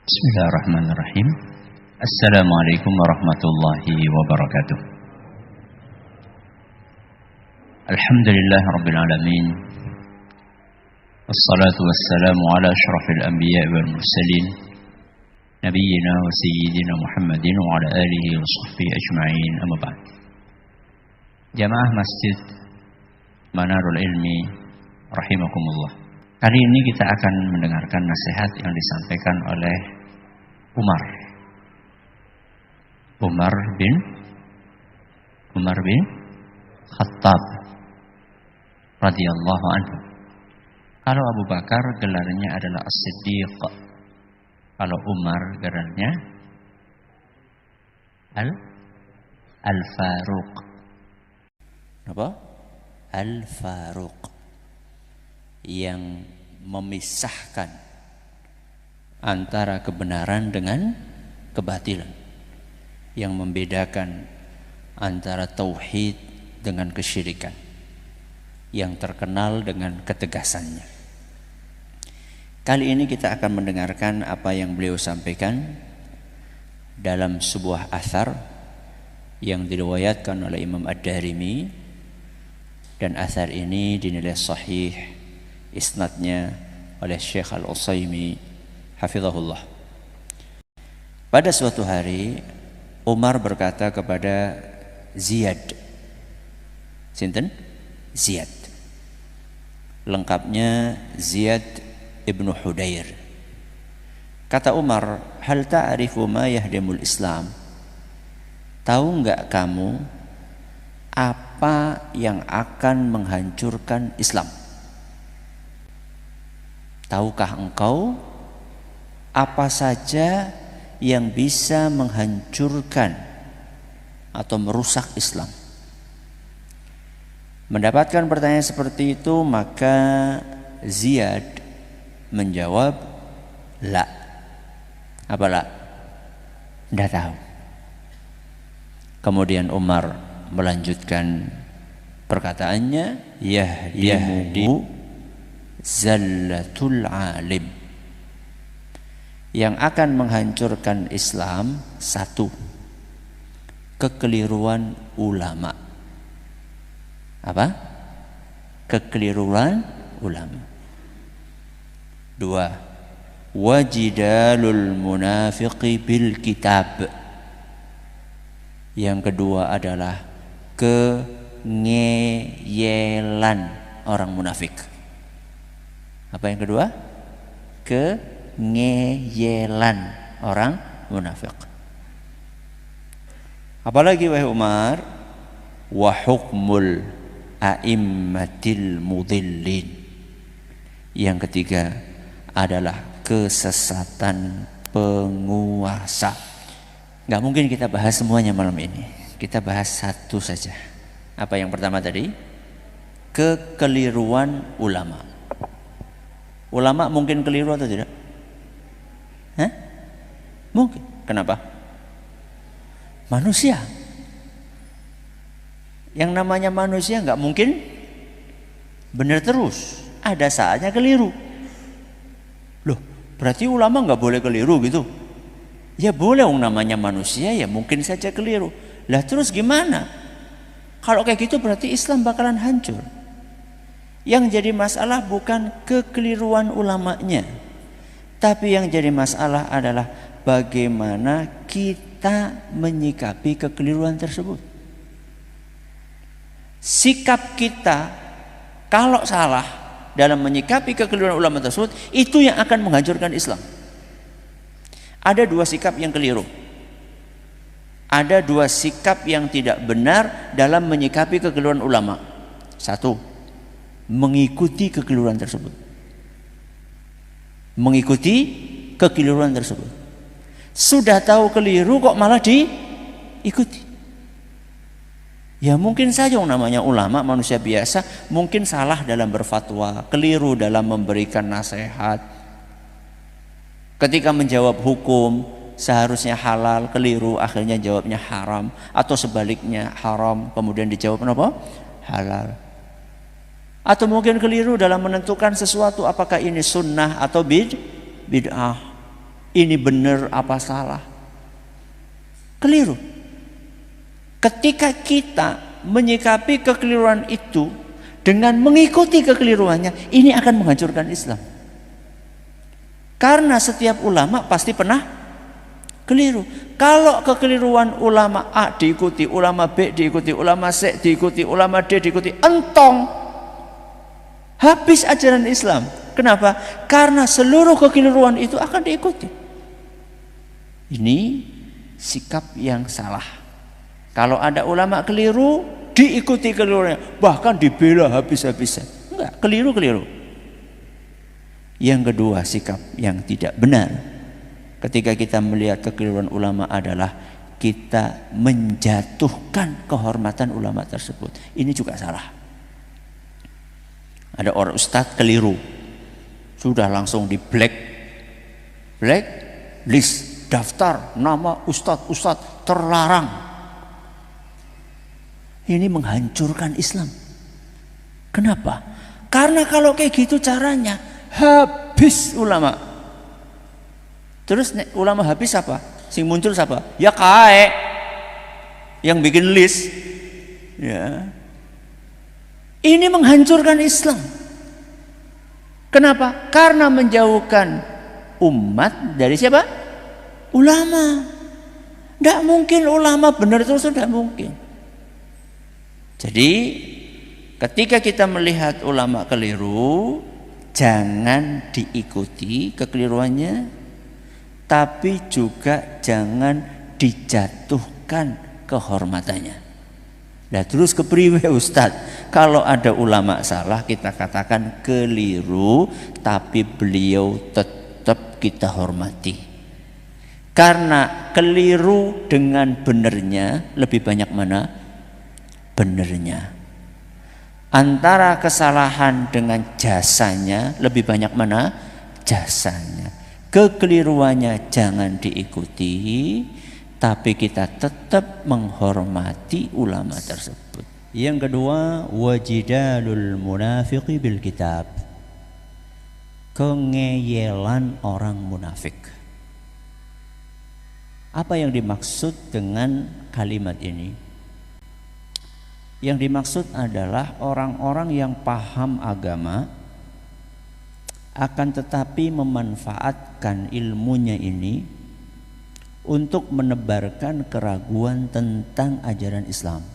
Bismillahirrahmanirrahim. Assalamualaikum warahmatullahi wabarakatuh. Alhamdulillah rabbil alamin. Wassalatu wassalamu ala asyrafil anbiya wal mursalin nabiyyina wa sayyidina Muhammadin wa ala alihi wa sahbihi ajma'in. Amma ba'd. Jamaah Masjid Manarul Ilmi rahimakumullah. Kali ini kita akan mendengarkan nasihat yang disampaikan oleh Umar bin Khattab radhiyallahu anhu. Kalau Abu Bakar gelarnya adalah As-Siddiq. Kalau Umar gelarnya Al-Faruq. Apa? Al-Faruq. Yang memisahkan antara kebenaran dengan kebatilan, yang membedakan antara tauhid dengan kesyirikan, yang terkenal dengan ketegasannya. Kali ini kita akan mendengarkan apa yang beliau sampaikan dalam sebuah athar yang diriwayatkan oleh Imam Ad-Darimi, dan athar ini dinilai sahih isnadnya oleh Syekh Al-Utsaimin hafizahullah. Pada suatu hari Umar berkata kepada Ziyad. Sinten? Ziyad. Lengkapnya Ziyad ibnu Hudair. Kata Umar, hal ta'rifu ma yahdimul Islam? Tahu enggak kamu apa yang akan menghancurkan Islam? Tahukah engkau apa saja yang bisa menghancurkan atau merusak Islam? Mendapatkan pertanyaan seperti itu, maka Ziyad menjawab, la. Apa la? Tidak tahu. Kemudian Umar melanjutkan perkataannya, yahdimu zallatul alim. Yang akan menghancurkan Islam, satu, kekeliruan ulama. Apa? Kekeliruan ulama. Dua, wajidalul munafiqi bil kitab. Yang kedua adalah kengeyelan orang munafik. Apa yang kedua? Kengeyelan orang munafik. Apalagi wahai Umar, wa hukmul a'immatil mudillin. Yang ketiga adalah kesesatan penguasa. Gak mungkin kita bahas semuanya malam ini. Kita bahas satu saja. Apa yang pertama tadi? Kekeliruan ulama. Ulama mungkin keliru atau tidak? Mungkin. Kenapa? Manusia. Yang namanya manusia nggak mungkin benar terus. Ada saatnya keliru. Loh, berarti ulama nggak boleh keliru gitu? Ya boleh, namanya manusia ya mungkin saja keliru. Lah terus gimana? Kalau kayak gitu berarti Islam bakalan hancur. Yang jadi masalah bukan kekeliruan ulamanya, tapi yang jadi masalah adalah bagaimana kita menyikapi kekeliruan tersebut. Sikap kita kalau salah dalam menyikapi kekeliruan ulama tersebut, itu yang akan menghancurkan Islam. Ada dua sikap yang keliru. Ada dua sikap yang tidak benar dalam menyikapi kekeliruan ulama. Satu, mengikuti kekeliruan tersebut. Mengikuti kekeliruan tersebut. Sudah tahu keliru kok malah diikuti. Ya mungkin saja yang namanya ulama, manusia biasa, mungkin salah dalam berfatwa, keliru dalam memberikan nasihat. Ketika menjawab hukum, seharusnya halal, keliru, akhirnya jawabnya haram. Atau sebaliknya haram, kemudian dijawab apa? Halal. Atau mungkin keliru dalam menentukan sesuatu, apakah ini sunnah atau bid'ah. ini benar apa salah. Keliru. Ketika kita menyikapi kekeliruan itu dengan mengikuti kekeliruannya, ini akan menghancurkan Islam. Karena setiap ulama pasti pernah keliru. Kalau kekeliruan ulama A diikuti, ulama B diikuti, ulama C diikuti, ulama D diikuti, entong, habis ajaran Islam. Kenapa? Karena seluruh kekeliruan itu akan diikuti. Ini sikap yang salah. Kalau ada ulama keliru, diikuti keliruannya, bahkan dibela habis-habisan. Enggak, keliru-keliru. Yang kedua, sikap yang tidak benar ketika kita melihat kekeliruan ulama adalah kita menjatuhkan kehormatan ulama tersebut. Ini juga salah. Ada orang ustadz keliru, sudah langsung di black list, daftar nama ustadz terlarang. Ini menghancurkan Islam. Kenapa? Karena kalau kayak gitu caranya, habis ulama. Terus ulama habis apa? Sing muncul siapa? Ya kae yang bikin list. Ya. Ini menghancurkan Islam. Kenapa? Karena menjauhkan umat dari siapa? Ulama. Tidak mungkin ulama benar terus, tidak mungkin. Jadi ketika kita melihat ulama keliru, jangan diikuti kekeliruannya, tapi juga jangan dijatuhkan kehormatannya. Nah terus kepriwe Ustadz? Kalau ada ulama salah kita katakan keliru, tapi beliau tetap kita hormati. Karena keliru dengan benernya lebih banyak mana? Benernya. Antara kesalahan dengan jasanya lebih banyak mana? Jasanya. Kekeliruannya jangan diikuti, tapi kita tetap menghormati ulama tersebut. Yang kedua, wajidalul munafiqi bil kitab. Kengeyelan orang munafik. Apa yang dimaksud dengan kalimat ini? Yang dimaksud adalah orang-orang yang paham agama akan tetapi memanfaatkan ilmunya ini untuk menebarkan keraguan tentang ajaran Islam.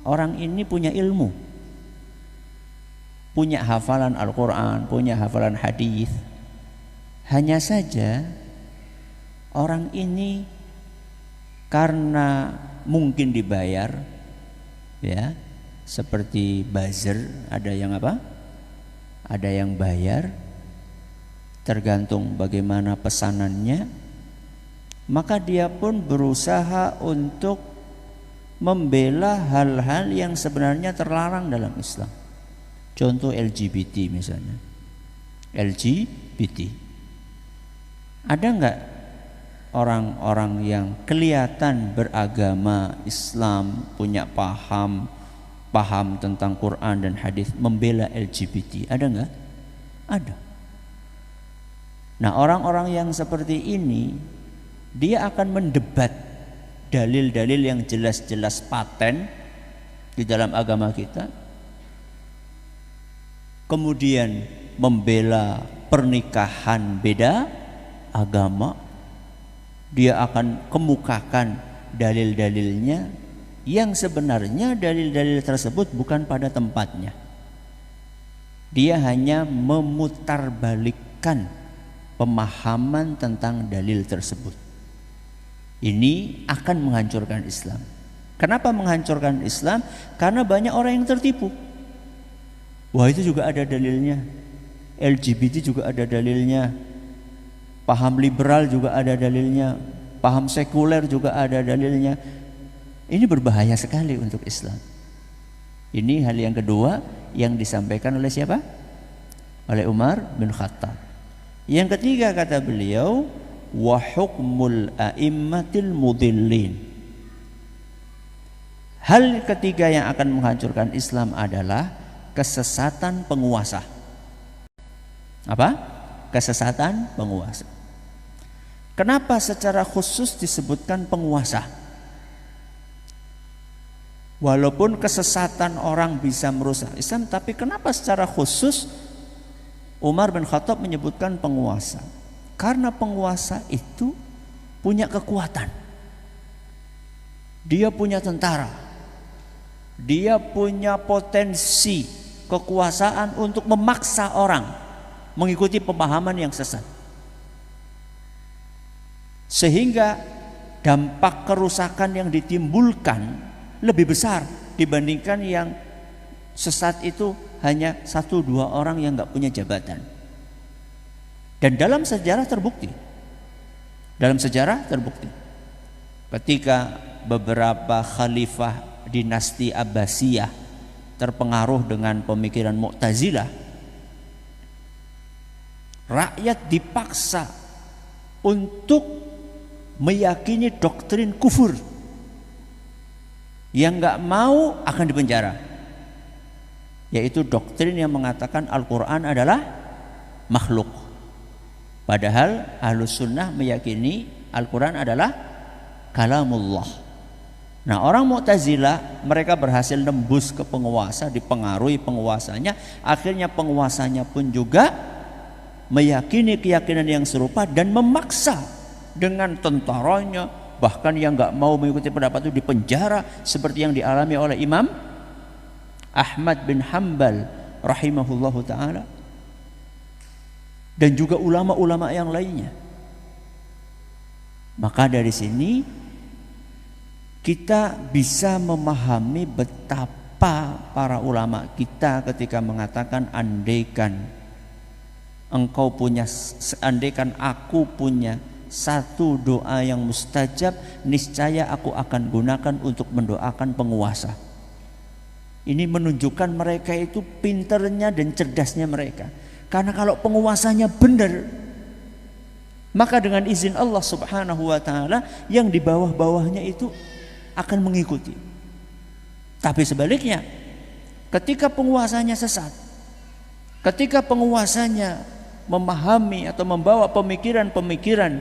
Orang ini punya ilmu, punya hafalan Al-Quran, punya hafalan hadis. Hanya saja orang ini karena mungkin dibayar, ya, seperti buzzer, ada yang apa? Ada yang bayar, tergantung bagaimana pesanannya. Maka dia pun berusaha untuk membela hal-hal yang sebenarnya terlarang dalam Islam. Contoh LGBT misalnya. LGBT. Ada enggak orang-orang yang kelihatan beragama Islam, punya paham tentang Quran dan hadis, membela LGBT? Ada enggak? Ada. Nah, orang-orang yang seperti ini dia akan mendebat dalil-dalil yang jelas-jelas paten di dalam agama kita, kemudian membela pernikahan beda agama. Dia akan kemukakan dalil-dalilnya yang sebenarnya dalil-dalil tersebut bukan pada tempatnya. Dia hanya memutarbalikkan pemahaman tentang dalil tersebut. Ini akan menghancurkan Islam. Kenapa menghancurkan Islam? Karena banyak orang yang tertipu. Wah, itu juga ada dalilnya. LGBT juga ada dalilnya. Paham liberal juga ada dalilnya. Paham sekuler juga ada dalilnya. Ini berbahaya sekali untuk Islam. Ini hal yang kedua yang disampaikan oleh siapa? Oleh Umar bin Khattab. Yang ketiga kata beliau, wa hukmul a'immatil mudillin. Hal ketiga yang akan menghancurkan Islam adalah kesesatan penguasa. Apa? Kesesatan penguasa. Kenapa secara khusus disebutkan penguasa? Walaupun kesesatan orang bisa merusak Islam, tapi kenapa secara khusus Umar bin Khattab menyebutkan penguasa? Karena penguasa itu punya kekuatan. Dia punya tentara. Dia punya potensi kekuasaan untuk memaksa orang mengikuti pemahaman yang sesat. Sehingga dampak kerusakan yang ditimbulkan lebih besar dibandingkan yang sesat itu hanya 1-2 orang yang nggak punya jabatan. Dan dalam sejarah terbukti, ketika beberapa khalifah dinasti Abbasiyah terpengaruh dengan pemikiran Mu'tazilah, rakyat dipaksa untuk meyakini doktrin kufur. Yang nggak mau akan dipenjara, yaitu doktrin yang mengatakan Al-Quran adalah makhluk. Padahal Ahlus Sunnah meyakini Al-Quran adalah kalamullah. Nah, orang Mu'tazilah mereka berhasil nembus ke penguasa, dipengaruhi penguasanya. Akhirnya penguasanya pun juga meyakini keyakinan yang serupa dan memaksa dengan tentaranya, bahkan yang nggak mau mengikuti pendapat itu dipenjara, seperti yang dialami oleh Imam Ahmad bin Hanbal rahimahullahu ta'ala, dan juga ulama-ulama yang lainnya. Maka dari sini kita bisa memahami betapa para ulama kita ketika mengatakan andaikan aku punya satu doa yang mustajab, niscaya aku akan gunakan untuk mendoakan penguasa. Ini menunjukkan mereka itu pinternya dan cerdasnya mereka. Karena kalau penguasanya benar, maka dengan izin Allah Subhanahu wa ta'ala yang di bawah-bawahnya itu akan mengikuti. Tapi sebaliknya, ketika penguasanya sesat, ketika penguasanya memahami atau membawa pemikiran-pemikiran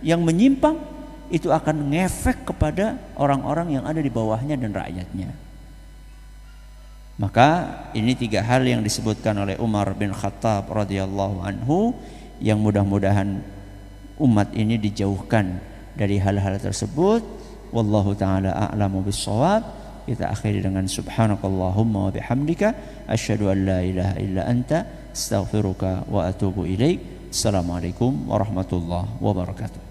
yang menyimpang, itu akan ngefek kepada orang-orang yang ada di bawahnya dan rakyatnya. Maka ini 3 hal yang disebutkan oleh Umar bin Khattab radhiyallahu anhu, yang mudah-mudahan umat ini dijauhkan dari hal-hal tersebut. Wallahu ta'ala a'lamu bis-shawab. Kita akhiri dengan subhanakallahumma wa bihamdika asyhadu an la ilaha illa anta astaghfiruka wa atubu ilaik. Assalamualaikum warahmatullahi wabarakatuh.